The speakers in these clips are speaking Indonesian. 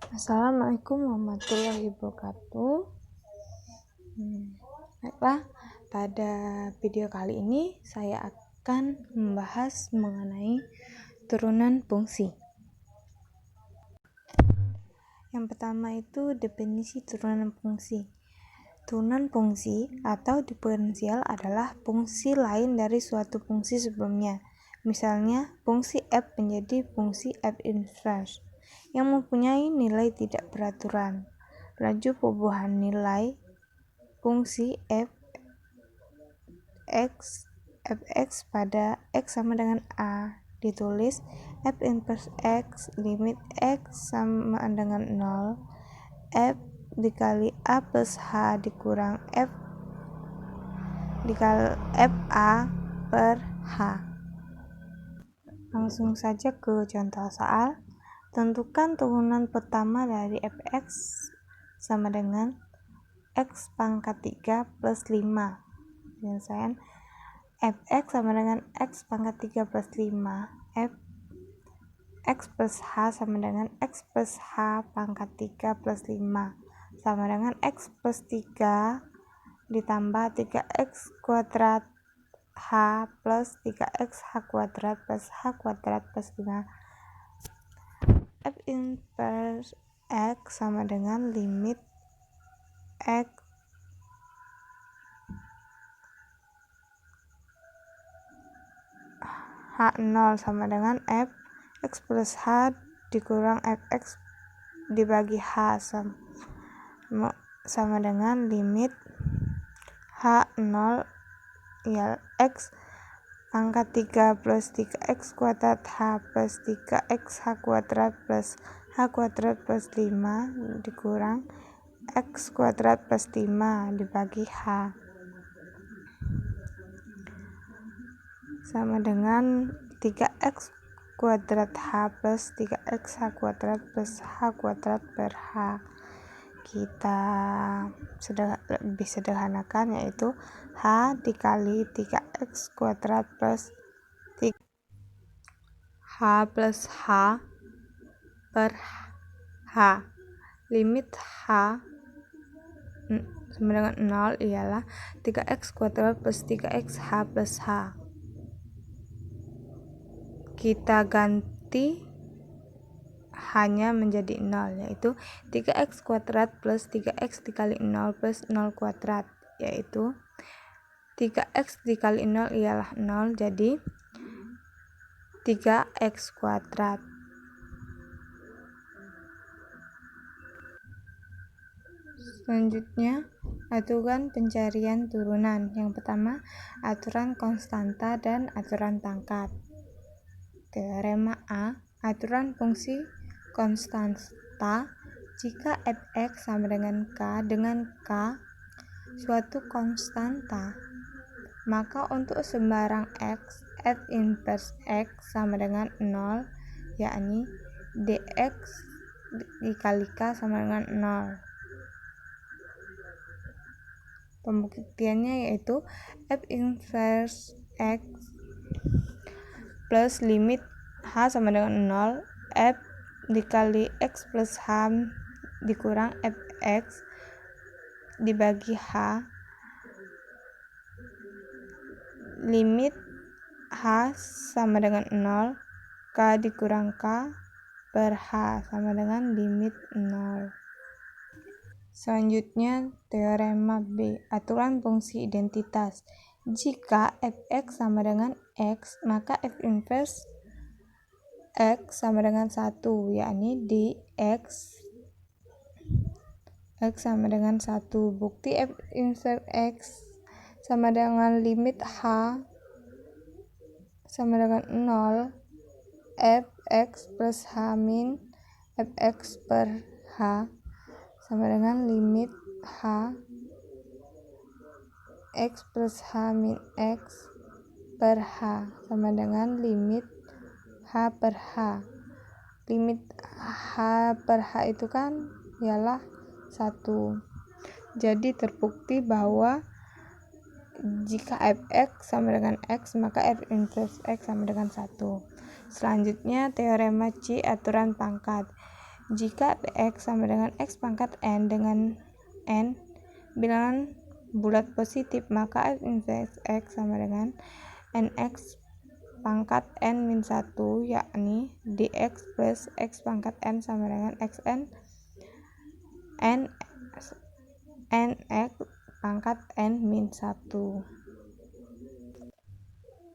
Assalamualaikum warahmatullahi wabarakatuh. Baiklah, pada video kali ini saya akan membahas mengenai turunan fungsi. Yang pertama itu definisi turunan fungsi. Turunan fungsi atau diferensial adalah fungsi lain dari suatu fungsi sebelumnya. Misalnya, fungsi f menjadi fungsi f inverse yang mempunyai nilai tidak beraturan. Laju perubahan nilai fungsi fx pada x sama dengan a ditulis f inverse x limit x sama dengan 0 f dikali a plus h dikurang f dikali fa per h. Langsung saja ke contoh soal. Tentukan turunan pertama dari fx sama dengan x pangkat 3 plus 5. Penyelesaian fx sama dengan x pangkat 3 plus 5. F x plus h sama dengan x plus h pangkat 3 plus 5 sama dengan x plus 3 ditambah 3x kuadrat h plus 3x h kuadrat plus h kuadrat plus 5. F inverse x sama dengan limit x h0 sama dengan f x plus h dikurang fx dibagi h sama dengan limit h0 ya x pangkat 3 plus 3x kuadrat h plus 3x h kuadrat plus h kuadrat plus 5 dikurang x kuadrat plus 5 dibagi h sama dengan 3x kuadrat h plus 3x h kuadrat plus h kuadrat per h. Kita lebih sederhanakan, yaitu h dikali 3x kuadrat plus 3 h plus h per h. Limit h sama dengan 0 ialah 3x kuadrat plus 3x h plus h. Kita ganti hanya menjadi 0, yaitu 3x kuadrat plus 3x dikali 0 plus 0 kuadrat, yaitu 3x dikali 0 ialah 0, jadi 3x kuadrat. Selanjutnya, aturan pencarian turunan. Yang pertama, aturan konstanta dan aturan pangkat. Teorema A, aturan fungsi konstanta jika fx sama dengan k suatu konstanta, maka untuk sembarang x f inverse x sama dengan 0, yakni dx dikali k sama dengan 0. Pembuktiannya yaitu f inverse x plus limit h sama dengan 0 f dikali x plus h dikurang fx dibagi h limit h sama dengan 0 k dikurang k per h sama dengan limit 0. Selanjutnya, teorema B, aturan fungsi identitas. Jika fx sama dengan x, maka f inverse x sama dengan 1, yakni dx x sama dengan 1. Bukti f inverse x sama dengan limit h sama dengan 0 fx plus h min fx per h sama dengan limit h x plus h min x per h sama dengan limit h per h. Limit h per h itu kan ialah 1. Jadi terbukti bahwa jika fx sama dengan x, maka f inverse x sama dengan 1. Selanjutnya, teorema C, aturan pangkat. Jika fx sama dengan x pangkat n dengan n bilangan bulat positif, maka f inverse x sama dengan nx pangkat n min 1, yakni dx plus x pangkat n sama dengan xn nx pangkat n min 1.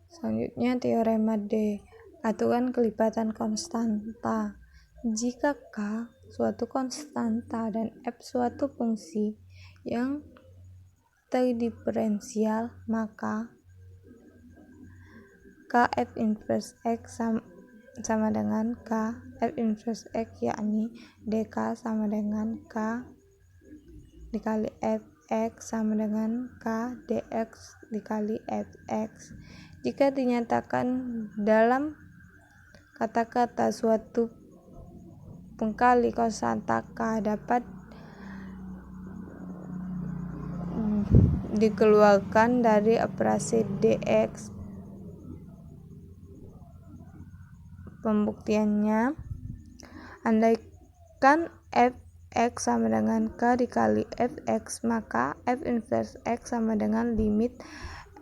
Selanjutnya teorema D, aturan kelipatan konstanta. Jika K suatu konstanta dan F suatu fungsi yang terdiferensial, maka K F inverse X sama dengan K F inverse X, yakni dk sama dengan K dikali Fx sama dengan K dx dikali Fx. Jika dinyatakan dalam kata-kata suatu pengkali konstanta K dapat dikeluarkan dari operasi dx. Pembuktiannya, andaikan fx sama dengan K dikali Fx, maka f inverse x sama dengan limit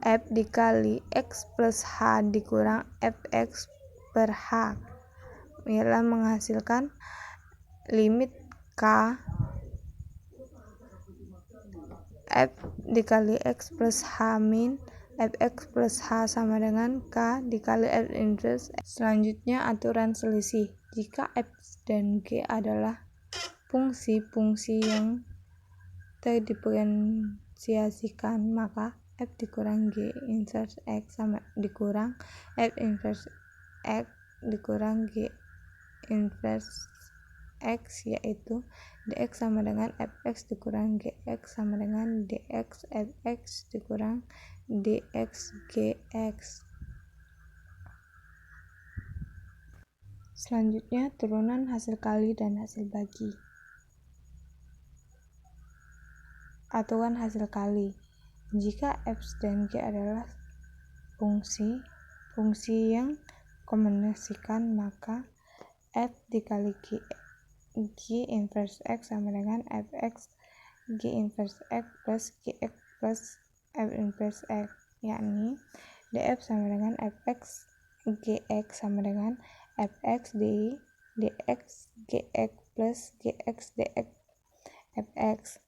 f dikali x plus h dikurang fx per h, ialah menghasilkan limit K f dikali x plus h min fx plus h sama dengan K dikali f inverse x. Selanjutnya aturan selisih. Jika f dan g adalah fungsi-fungsi yang terdiferensiasikan, maka f dikurang g inverse x sama dikurang f inverse x dikurang g inverse x, yaitu dx sama dengan fx dikurang gx sama dengan dx fx dikurang dx gx. Selanjutnya turunan hasil kali dan hasil bagi. Aturan hasil kali. Jika f dan g adalah fungsi yang kombinasikan, maka f dikali g inverse x sama dengan fx g inverse x plus gx plus f inverse x, yakni df sama dengan fx gx sama dengan fx dx gx plus gx dx fx.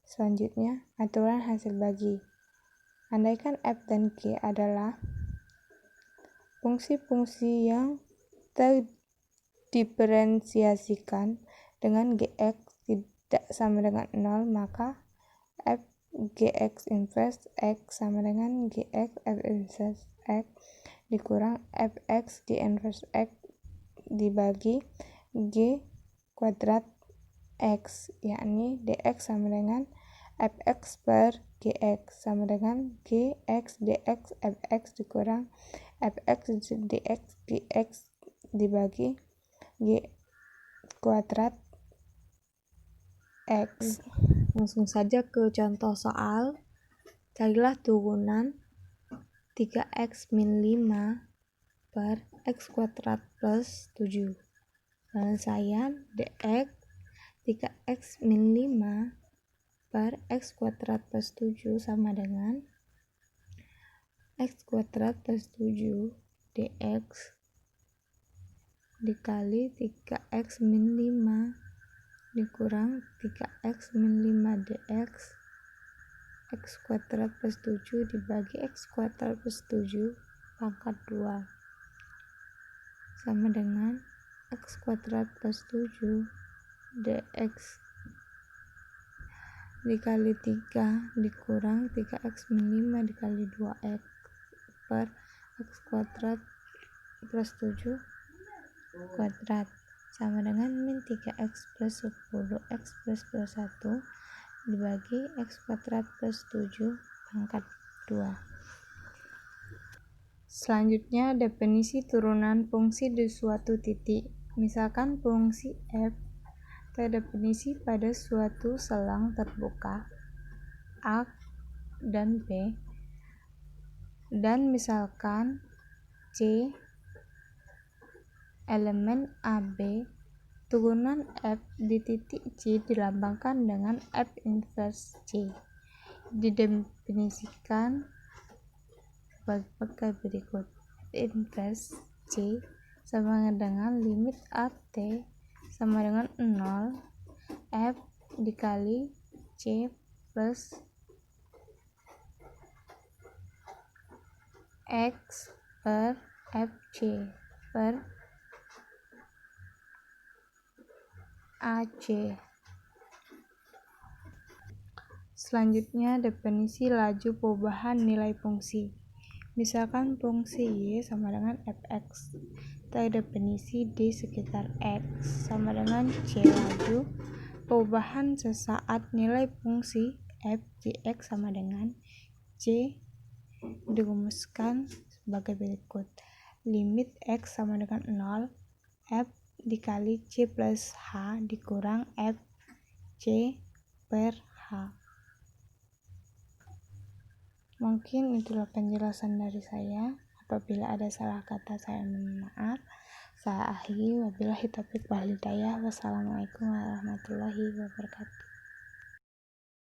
Selanjutnya aturan hasil bagi. Andaikan f dan g adalah fungsi-fungsi yang terdiferensiasikan dengan gx tidak sama dengan 0, maka f gx inverse x sama dengan gx f inverse x dikurang fx g inverse x dibagi g kuadrat x, yakni dx sama dengan fx per gx sama dengan gx dx fx dikurang fx dx gx dibagi g kuadrat x. Langsung saja ke contoh soal. Carilah turunan 3x min 5 per x kuadrat plus 7. Penyelesaian dx 3x min 5 per x kuadrat plus 7 sama dengan x kuadrat plus 7 dx dikali 3x min 5 dikurang 3x min 5 dx x kuadrat plus 7 dibagi x kuadrat plus 7 pangkat 2 sama dengan x kuadrat plus 7 dx dikali 3 dikurang 3x min 5 dikali 2x per x kuadrat plus 7 kuadrat sama dengan min 3x plus 10 x plus 21 dibagi x kuadrat plus 7 pangkat 2. Selanjutnya definisi turunan fungsi di suatu titik. Misalkan fungsi f terdefinisi pada suatu selang terbuka A dan B, dan misalkan C elemen AB Turunan F di titik C dilambangkan dengan F inverse C. Didefinisikan sebagai berikut. F inverse C sama dengan limit AT sama dengan 0 F dikali C plus X per FC per AC. Selanjutnya, definisi laju perubahan nilai fungsi. Misalkan fungsi Y sama dengan fx. Terdefinisi di sekitar X sama dengan C laju perubahan sesaat nilai fungsi f dx sama dengan C dirumuskan sebagai berikut. Limit X sama dengan 0 F dikali C plus H dikurang F C per H. Mungkin itulah penjelasan dari saya. Apabila ada salah kata, saya mohon maaf. Saya akhiri, wabillahi taufiq wal hidayah. Wassalamualaikum warahmatullahi wabarakatuh.